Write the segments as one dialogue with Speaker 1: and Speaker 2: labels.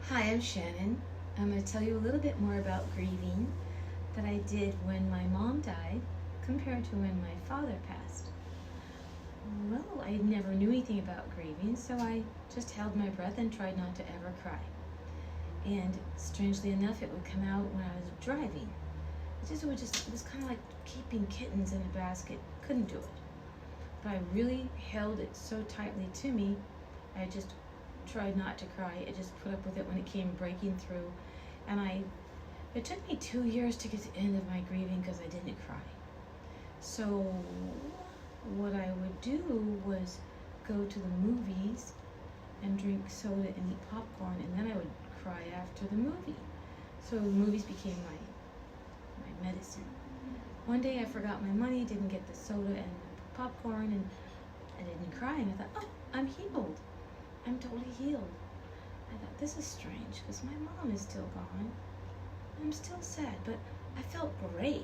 Speaker 1: Hi, I'm Shannon. I'm going to tell you a little bit more about grieving that I did when my mom died compared to when my father passed. Well, I never knew anything about grieving, so I just held my breath and tried not to ever cry. And strangely enough, it would come out when I was driving. It was kind of like keeping kittens in a basket. Couldn't do it. But I really held it so tightly to me, I just tried not to cry. I just put up with it when it came breaking through. And it took me 2 years to get to the end of my grieving because I didn't cry. So what I would do was go to the movies and drink soda and eat popcorn, and then I would cry after the movie. So the movies became my medicine. One day I forgot my money, didn't get the soda and popcorn, and I didn't cry, and I thought, oh, I'm healed. I'm totally healed. I thought, this is strange because my mom is still gone. I'm still sad, but I felt great.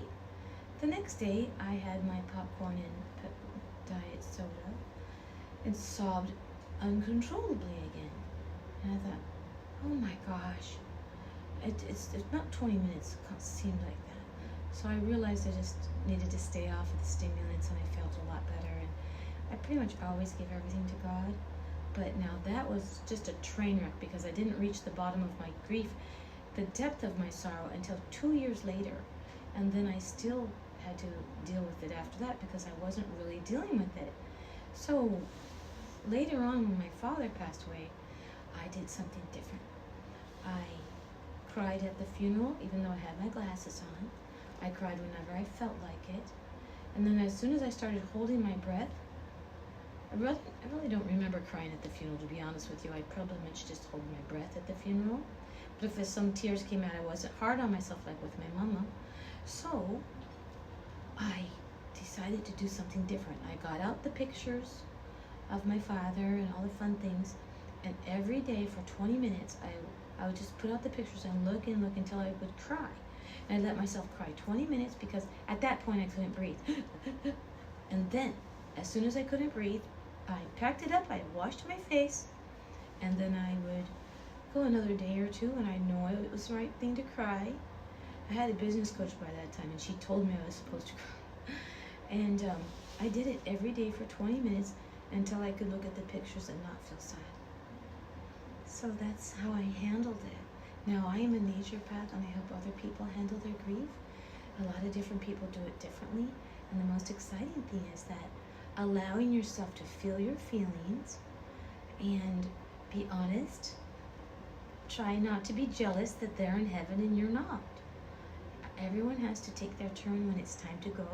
Speaker 1: The next day, I had my popcorn and diet soda and sobbed uncontrollably again. And I thought, oh my gosh, it's not 20 minutes, it seemed like that. So I realized I just needed to stay off of the stimulants, and I felt a lot better. And I pretty much always give everything to God. But now that was just a train wreck because I didn't reach the bottom of my grief, the depth of my sorrow, until 2 years later. And then I still had to deal with it after that because I wasn't really dealing with it. So later on, when my father passed away, I did something different. I cried at the funeral, even though I had my glasses on. I cried whenever I felt like it. And then as soon as I started holding my breath, I really don't remember crying at the funeral, to be honest with you. I probably meant to just hold my breath at the funeral. But if some tears came out, I wasn't hard on myself like with my mama. So I decided to do something different. I got out the pictures of my father and all the fun things, and every day for 20 minutes, I would just put out the pictures and look until I would cry. And I let myself cry 20 minutes because at that point I couldn't breathe. And then, as soon as I couldn't breathe, I packed it up, I washed my face, and then I would go another day or two, and I know it was the right thing to cry. I had a business coach by that time, and she told me I was supposed to cry. And I did it every day for 20 minutes until I could look at the pictures and not feel sad. So that's how I handled it. Now, I am a naturopath, and I help other people handle their grief. A lot of different people do it differently, and the most exciting thing is that allowing yourself to feel your feelings and be honest. Try not to be jealous that they're in heaven and you're not. Everyone has to take their turn when it's time to go,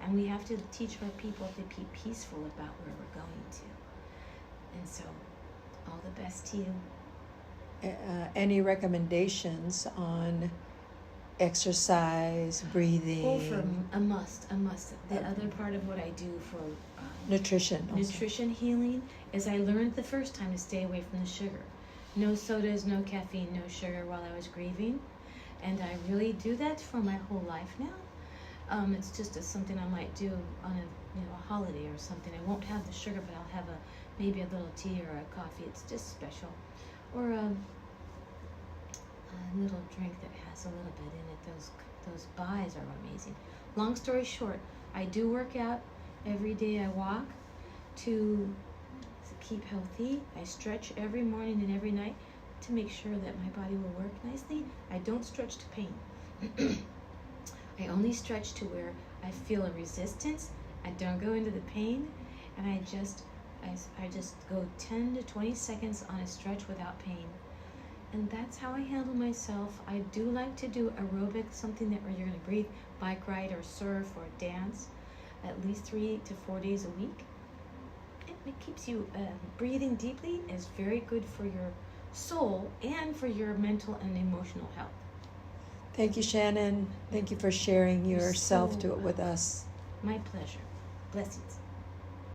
Speaker 1: and we have to teach our people to be peaceful about where we're going to. And so, all the best to you.
Speaker 2: Any recommendations on exercise, breathing?
Speaker 1: Oh, for a must. The other part of what I do for
Speaker 2: nutrition
Speaker 1: healing is I learned the first time to stay away from the sugar. No sodas, no caffeine, no sugar while I was grieving. And I really do that for my whole life now. It's just something I might do on a holiday or something. I won't have the sugar, but I'll have maybe a little tea or a coffee. It's just special. Or a little drink that has a little bit in it. Those buys are amazing. Long story short, I do work out every day. I walk to keep healthy. I stretch every morning and every night to make sure that my body will work nicely. I don't stretch to pain. I only stretch to where I feel a resistance. I don't go into the pain, and I just go 10 to 20 seconds on a stretch without pain. And that's how I handle myself. I do like to do aerobics, something where you're going to breathe, bike ride or surf or dance at least 3 to 4 days a week. It keeps you breathing deeply. Is very good for your soul and for your mental and emotional health.
Speaker 2: Thank you, Shannon. Thank you for sharing yourself with us.
Speaker 1: My pleasure. Blessings.